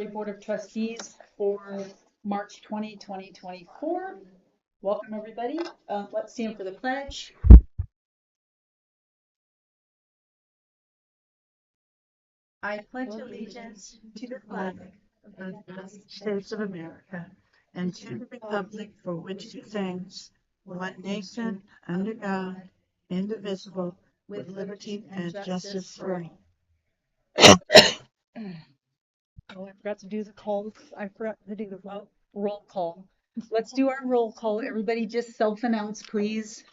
Board of Trustees for March 20, 2024. Welcome, everybody. Let's stand for the pledge. I pledge allegiance to the flag of the United States of America and to the republic for which it stands, one nation, under God, indivisible, with liberty and justice for all. Oh, I forgot to do the call. I forgot to do the roll call. Let's do our roll call. Everybody just self-announce, please.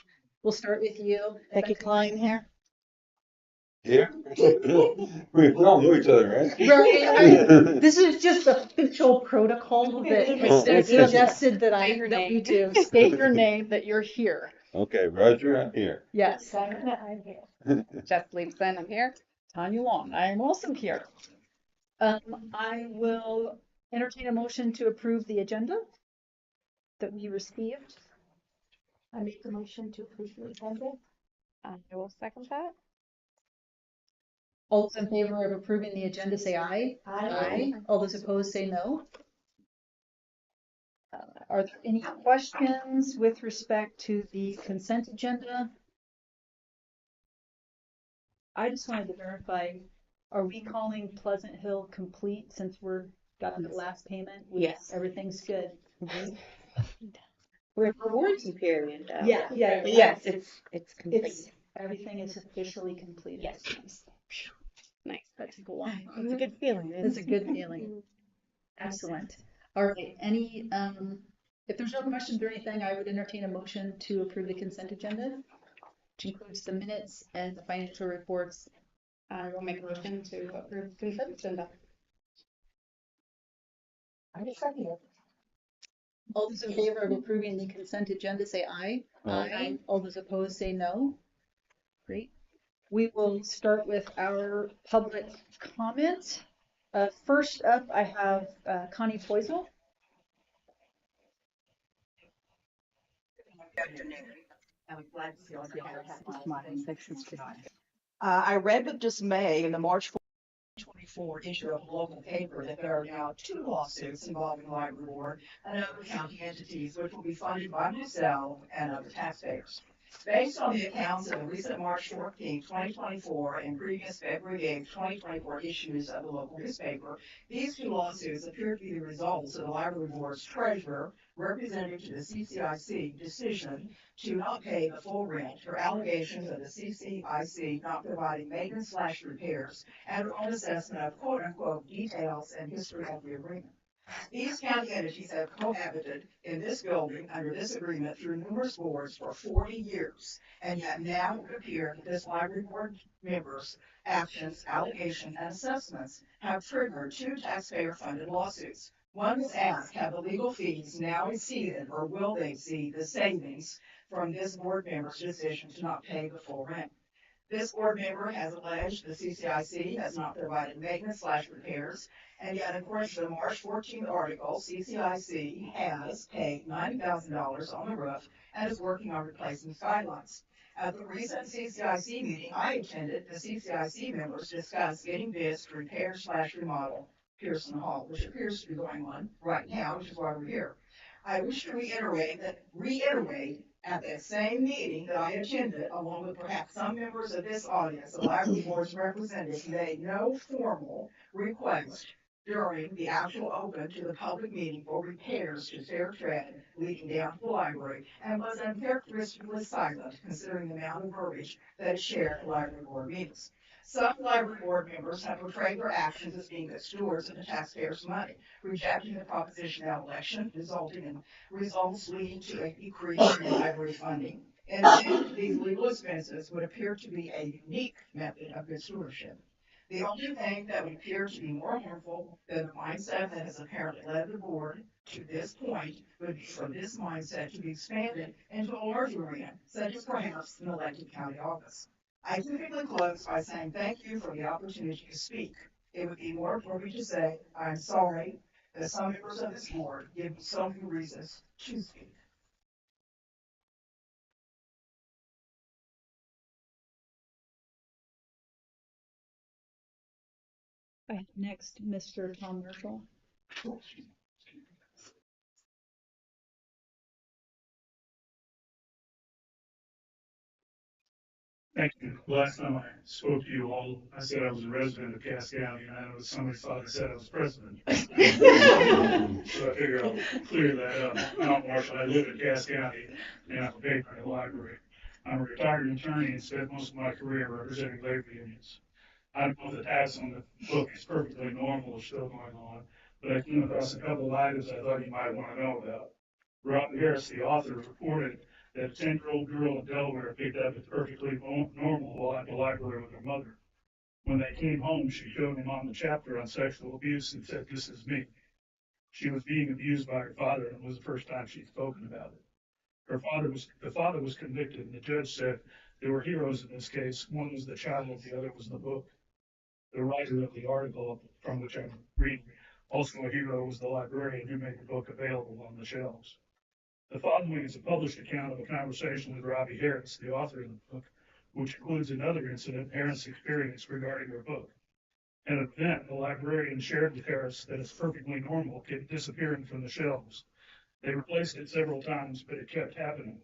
We'll start with you. Becky Klein here. Here? We all know each other, right? Right. This is just official protocol that suggested that we do. State your name, that you're here. Okay, Roger, I'm here. Yes. I'm here. Jess Leibson, I'm here. Tanya Long, I am also here. I will entertain a motion to approve the agenda that we received. I make the motion to approve the agenda. I will second that. All those in favor of approving the agenda say aye. Aye. All those opposed say no. Are there any questions with respect to the consent agenda? I just wanted to verify, are we calling Pleasant Hill complete since we're got the last payment? Yes. Everything's good. We're in the warranty period though. Yeah. But yes, it's complete. Everything is officially completed. Yes. Nice. That's cool. It's a good feeling. It's a good feeling. Excellent. All right. Any, if there's no questions or anything, I would entertain a motion to approve the consent agenda, which includes the minutes and the financial reports. I will make a motion to approve the consent agenda. I will second it. All those in favor of approving the consent agenda say aye. Aye. All those opposed say no. Great. We will start with our public comment. First up, I have Connie Poisel. I'm glad to see all I read with dismay in the March 2024 issue of the local paper that there are now 2 lawsuits involving the library board and other county entities, which will be funded by myself and other taxpayers. Based on the accounts of the recent March 14, 2024 and previous February 8, 2024 issues of the local newspaper, these 2 lawsuits appear to be the results of the library board's treasurer, representative to the CCIC, decision to not pay the full rent for allegations of the CCIC not providing maintenance/repairs and her own assessment of quote-unquote details and history of the agreement. These county entities have cohabited in this building under this agreement through numerous boards for 40 years, and yet now it would appear that this library board members' actions, allegations, and assessments have triggered 2 taxpayer-funded lawsuits. One was asked, have the legal fees now exceeded or will they exceed the savings from this board member's decision to not pay the full rent? This board member has alleged the CCIC has not provided maintenance/repairs, and yet according to the March 14th article, CCIC has paid $90,000 on the roof and is working on replacing skylines. At the recent CCIC meeting I attended, the CCIC members discussed getting bids to repair/remodel Pearson Hall, which appears to be going on right now, which is why we're here. I wish to reiterate at that same meeting that I attended, along with perhaps some members of this audience, the library board's representatives made no formal request during the actual open to the public meeting for repairs to Fair Tread leading down to the library, and was uncharacteristically silent considering the amount of verbiage that is shared at library board meetings. Some library board members have portrayed their actions as being good stewards of the taxpayers' money, rejecting the proposition at election, resulting in results leading to a decrease in library funding. In addition, these legal expenses would appear to be a unique method of good stewardship. The only thing that would appear to be more harmful than the mindset that has apparently led the board to this point would be for this mindset to be expanded into a larger arena, such as perhaps an elected county office. I typically close by saying thank you for the opportunity to speak. It would be more appropriate to say, I'm sorry that some members of this board give me so many reasons to speak. I have next Mr. Tom Marshall. Thank you. Last time I spoke to you all, I said I was a resident of Cass County, and I know somebody thought I said I was president. So I figured I'll clear that up. Mount Marshall, I live in Cass County, and I'm a patron of the library. I'm a retired attorney and spent most of my career representing labor unions. I don't know if the tax on the book is perfectly normal or still going on, but I came across a couple of items I thought you might want to know about. Robert Harris, the author, reported that a 10-year-old girl in Delaware picked up as perfectly normal while at the library with her mother. When they came home, she showed her mom the chapter on sexual abuse and said, "This is me." She was being abused by her father, and it was the first time she'd spoken about it. The father was convicted, and the judge said there were heroes in this case. One was the child, the other was the book. The writer of the article from which I'm reading, also a hero, was the librarian who made the book available on the shelves. The following is a published account of a conversation with Robbie Harris, the author of the book, which includes another incident Harris experienced regarding her book. At an event, the librarian shared with Harris that it's perfectly normal kept disappearing from the shelves. They replaced it several times, but it kept happening.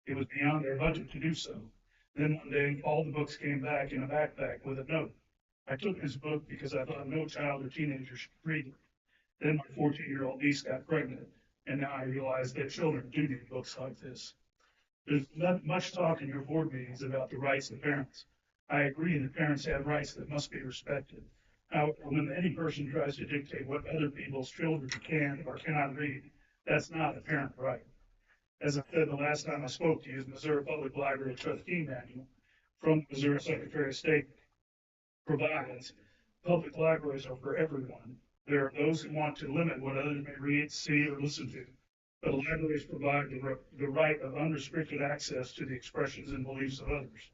It was beyond their budget to do so. Then one day, all the books came back in a backpack with a note. I took this book because I thought no child or teenager should read it. Then my 14-year-old niece got pregnant, and now I realize that children do need books like this. There's not much talk in your board meetings about the rights of parents. I agree that parents have rights that must be respected. However, when any person tries to dictate what other people's children can or cannot read, that's not a parent right. As I said the last time I spoke to you, the Missouri Public Library Trustee Manual from the Missouri Secretary of State provides public libraries are for everyone. There are those who want to limit what others may read, see, or listen to, but libraries provide the right of unrestricted access to the expressions and beliefs of others.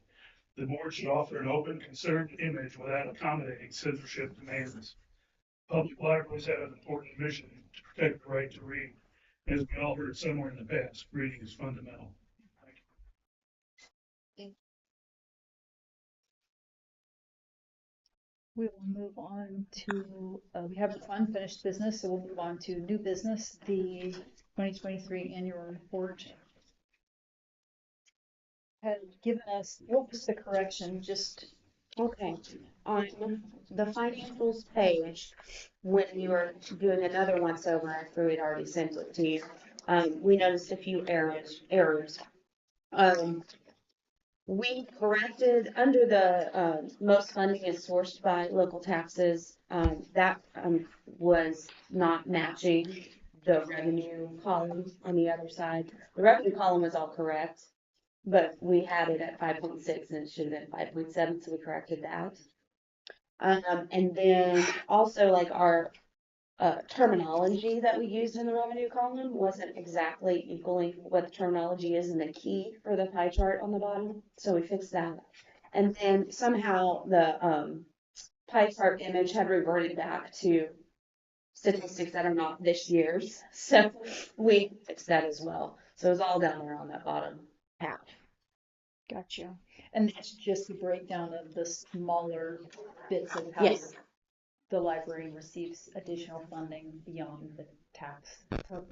The board should offer an open, conserved image without accommodating censorship demands. Public libraries have an important mission to protect the right to read. As we all heard somewhere in the past, reading is fundamental. We will move on to, we have the unfinished business, so we'll move on to new business, the 2023 annual report. Had given us, what was the correction, just, Okay, on the financials page, when you were doing another once over after we'd already sent it to you, we noticed a few errors. We corrected under the, most funding is sourced by local taxes, that, was not matching the revenue column on the other side. The revenue column was all correct, but we had it at 5.6 and it should have been 5.7, so we corrected that. And then also like our terminology that we used in the revenue column wasn't exactly equaling what the terminology is in the key for the pie chart on the bottom, so we fixed that. And then somehow the pie chart image had reverted back to statistics that are not this year's, so we fixed that as well. So it's all down there on that bottom half. gotcha. And that's just the breakdown of the smaller bits of how Yes. the library receives additional funding beyond the tax,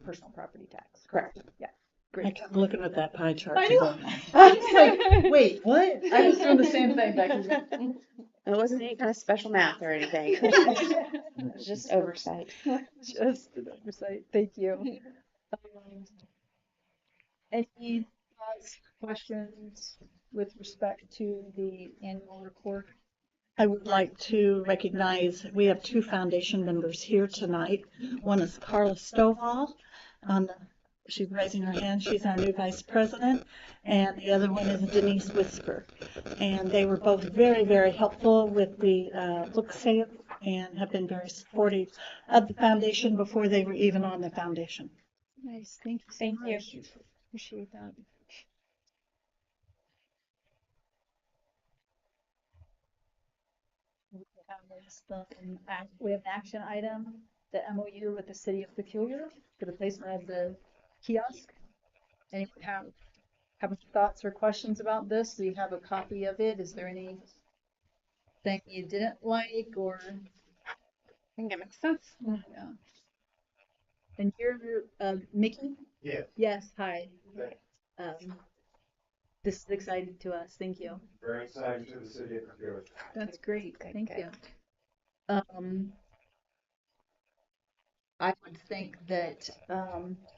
personal property tax. Correct. Yeah, I great. kept looking at that pie chart. I know. I was like, wait, what? I was doing the same thing back then. It wasn't any kind of special math or anything. It was just oversight. Just an oversight. Thank you. Any thoughts, questions with respect to the annual report? I would like to recognize, we have two foundation members here tonight. One is Carla Stovall. She's raising her hand. She's our new vice president. And the other one is Denise Whisper. And they were both very, very helpful with the book sale and have been very supportive of the foundation before they were even on the foundation. Nice, thank you so Thank you. much. Appreciate that. We have an action item, the MOU with the city of Peculiar for the placement of the kiosk. Anyone have any thoughts or questions about this? We have a copy of it. Is there anything you didn't like or? I think it makes sense. Yeah. Treasurer, Mickey? Yes. Yes, hi. This is exciting to us. Thank you. Very exciting to the city of Paducah. That's great. Good, Thank good. you. I would think that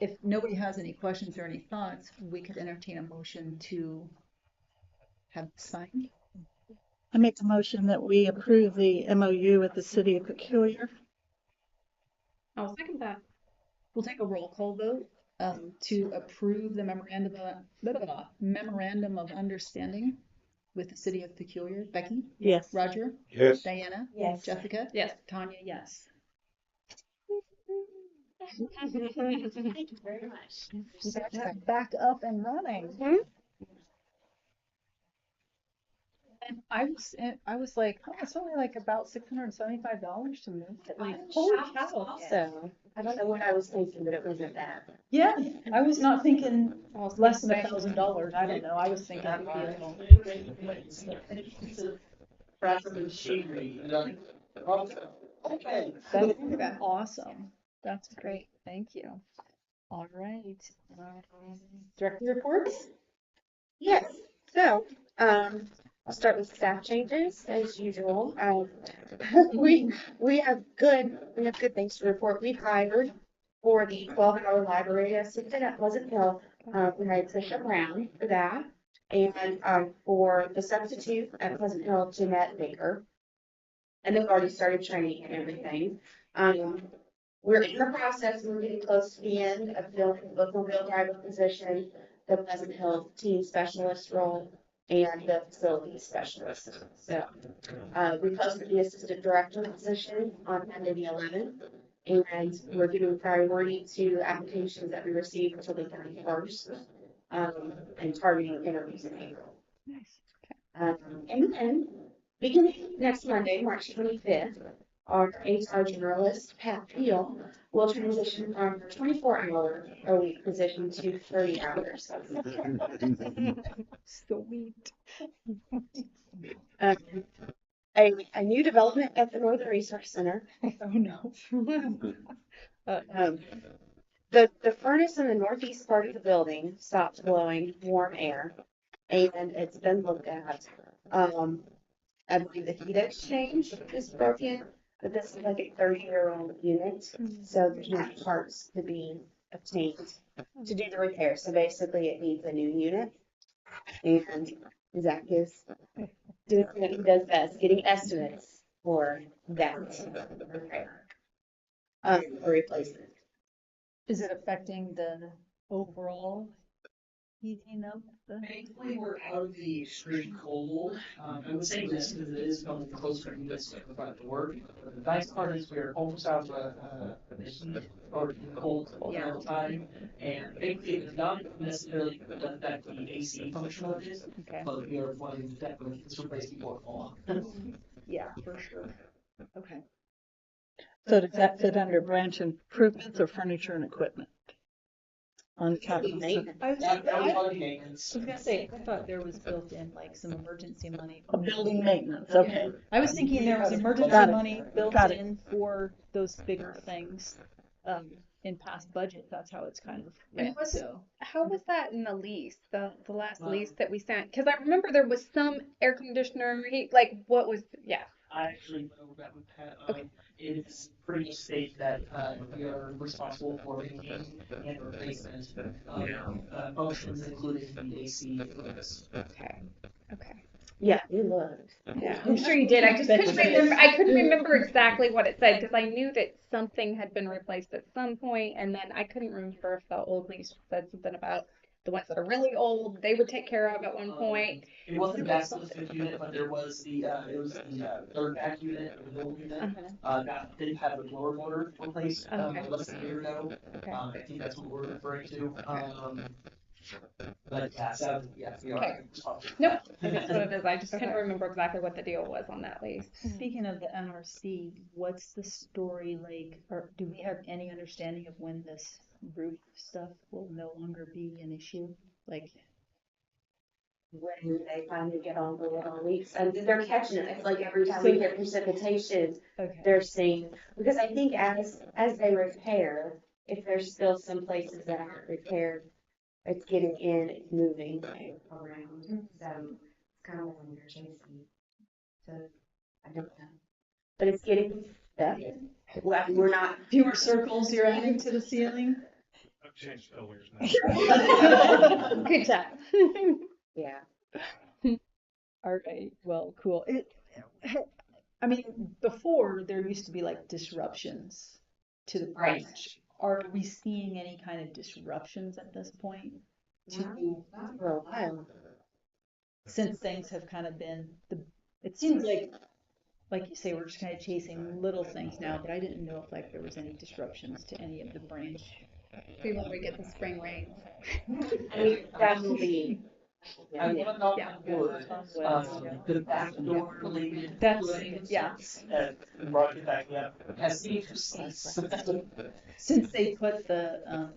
if nobody has any questions or any thoughts, we could entertain a motion to have this signed. I make a motion that we approve the MOU with the city of Peculiar. I'll second that. We'll take a roll call vote to approve the memorandum of understanding with the city of Peculiar. Becky? Yes. Roger? Yes. Diana? Yes. Jessica? Yes. Tanya, yes. Thank you very much. Back up and running. And I was like, oh, it's only like about $675 to move it. Like, holy cow. So, I don't know what I was thinking, but it wasn't that. Yeah, I was not thinking less than $1,000. I don't know. I was thinking it'd be a little. Okay. That's awesome. That's great. Thank you. All right. Director reports? Yes, so, I'll start with staff changes as usual. We have good things to report. We've hired for the 12-hour library assistant at Pleasant Hill. We hired Trisha Brown for that. And, for the substitute at Pleasant Hill, Jeanette Baker. And they've already started training and everything. We're in the process, we're getting close to the end of filling the bookmobile driver position, the Pleasant Hill team specialist role, and the facilities specialist. So, we posted the assistant director position on Monday the 11th, and we're giving priority to applications that we received until the 31st, and targeting interviews in April. Nice. And then, beginning next Monday, March 25th, our HR generalist, Pat Peel, will transition from her 24-hour-a-week position to 30 hours. Sweet. A new development at the Northern Resource Center. Oh, no. The furnace in the northeast part of the building stopped blowing warm air, and it's been looked at. I believe the heat exchange is broken, but this is like a 30-year-old unit, so there's no parts to be obtained to do the repair. So basically, it needs a new unit, and Zach is doing what he does best, getting estimates for that repair, or replacement. Is it affecting the overall heating of the? Thankfully, we're out of the extreme cold. I would say this because it is going closer to this about the work. But the nice part is we're almost out of the heat or the cold all the time. And thankfully, it does not necessarily affect the AC functionalities, Okay. but we are wanting to definitely replace people all. Yeah, for sure. Okay. So does that fit under branch improvements or furniture and equipment? On the capital. Maintenance. I was That was on the maintenance. gonna say, I thought there was built in like some emergency money. A building maintenance, okay. I was thinking there was emergency Got it. money built Got it. in for those bigger things. In past budgets, that's how it's kind of And went, so. how was that in the lease, the last lease that we sent? Because I remember there was some air conditioner, like what was, yeah. I actually went over that with Pat. Okay. It's pretty much stated that we are responsible for maintaining and replacement of functions, including the AC. Okay. Okay. Yeah, you looked. Yeah, I'm sure you did. I just couldn't remember. I couldn't remember exactly what it said because I knew that something had been replaced at some point, and then I couldn't remember if the old lease said something about the ones that are really old they would take care of at one point. It wasn't that specific unit, but there was the third back unit, the old unit. That did have a blower motor replaced less than a year ago. Okay. I think that's what we're referring to. But yeah, so yeah, we are Okay. responsible. Nope, I guess what it is. I just couldn't remember exactly what the deal was on that lease. Speaking of the NRC, what's the story like, or do we have any understanding of when this roof stuff will no longer be an issue? Like, When they finally get on the little leaks, and they're catching it. It's like every time we get precipitation, okay, they're seeing, because I think as they repair, if there's still some places that aren't repaired, it's getting in, it's moving around, so it's kind of when you're chasing. So, I don't know. But it's getting better. Well, we're not, Fewer circles you're adding to the ceiling. I've changed colors now. Good job. yeah. All right, well, cool. I mean, before there used to be like disruptions to the Right. branch. Are we seeing any kind of disruptions at this point? Not for a while. Since things have kind of been it seems like you say, we're just kind of chasing little things now, but I didn't know if like there was any disruptions to any of the branch. See when we get the spring rains. I mean, that will be. I Yeah. wanna know Yeah. the back door related. That's, yeah. Brought it back up. Has seemed to cease. Since they put the,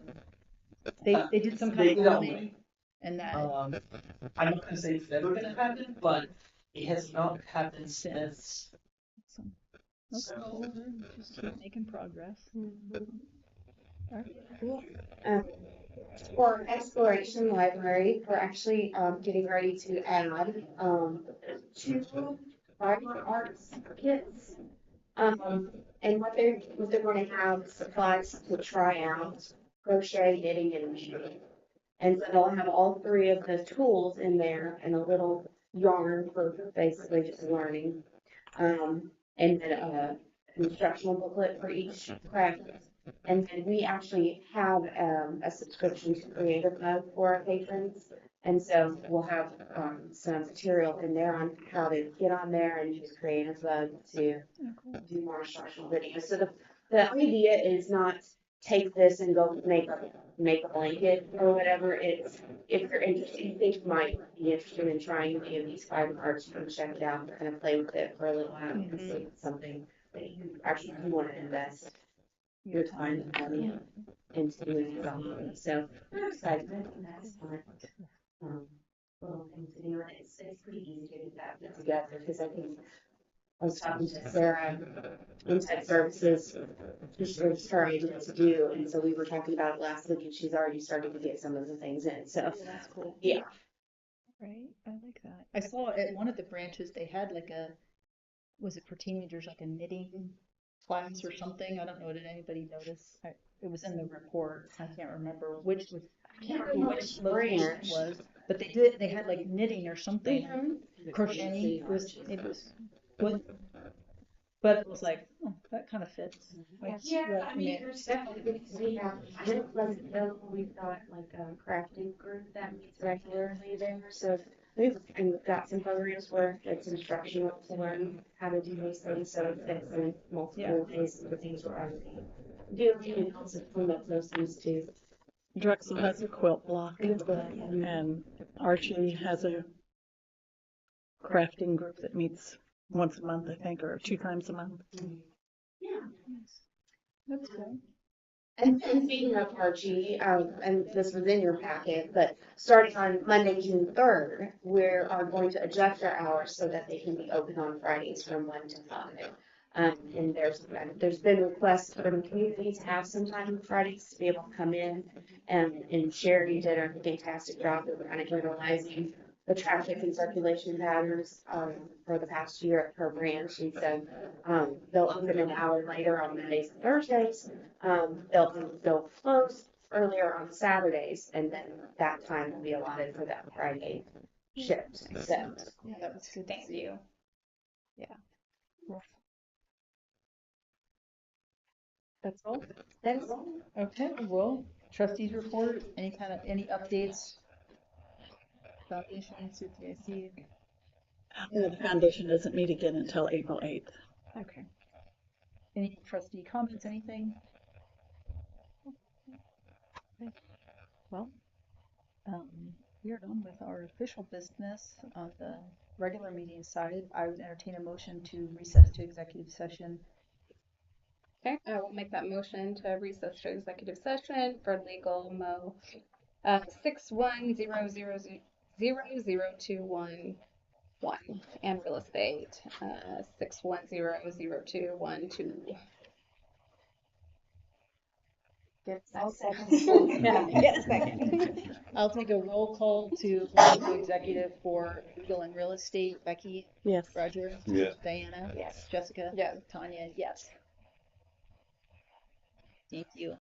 they did some kind of They don't. warning and that, I'm not gonna say it's never gonna happen, but it has not happened since. that's cool. Just keep making progress. For Exploration Library, we're actually getting ready to add 2 fine arts kits. And what they're going to have supplies to try out crochet, knitting, and weaving. And so they'll have all 3 of the tools in there and a little yarn for basically just learning. And then an instructional booklet for each craft. And then we actually have a subscription to Creative Mode for our patrons. And so we'll have some material in there on how to get on there and use Creative Mode to do more instructional videos. So the idea is not take this and go make a blanket or whatever. It's if you're interested, you think you might be interested in trying any of these fine arts, you can check it out and kind of play with it for a little while and see if it's something that you actually do want to invest your time and money into doing it. So we're excited. That's fun. Little thing to do, and it's pretty easy to get that put together because I think I was talking to Sarah Inside Services, it's her idea to do, and so we were talking about it last week, and she's already started to get some of the things in. So That's cool. yeah. Right, I like that. I saw at one of the branches they had like was it for teenagers, like a knitting class or something? I don't know. Did anybody notice? It was in the report. I can't remember which was. I can't remember which location it was, but they had like knitting or something, crocheting. It was what, but it was like, oh, that kind of fits. Like, Yeah, I mean, there's definitely, because we have, in Pleasantville, we've got like a crafting group that meets regularly there, so we've got some programs where it's instructional to learn how to do these things, so it fits in multiple ways of the things we're already doing, and also clean up those things too. Drexel has a quilt block, and Archie has a crafting group that meets once a month, I think, or 2 times a month. Yeah. That's cool. And speaking of Archie, and this was in your packet, but starting on Monday, June 3rd, we are going to adjust our hours so that they can be open on Fridays from 1 to 5. And there's been requests from the community to have some time on Fridays to be able to come in, and Sherry did a fantastic job of kind of analyzing the traffic and circulation patterns for the past year at her branch. And so they'll open an hour later on Mondays and Thursdays. They'll close earlier on Saturdays, and then that time will be allotted for that Friday shift. So Yeah, that was good. Thank you. That's all. that's all. Okay, well, trustees report, any updates? Foundation, CPIC. The foundation doesn't meet again until April 8th. Okay. Any trustee comments, anything? Okay. Well, we are done with our official business on the regular meeting side. I would entertain a motion to recess to executive session. Okay, I will make that motion to recess to executive session for legal mo 61000021 and real estate 61000212. I'll second. Get a second. I'll take a roll call to go into executive for legal and real estate. Becky? Yes. Roger? Yes. Diana? Yes. Jessica? Yes. Tanya? Yes. Thank you.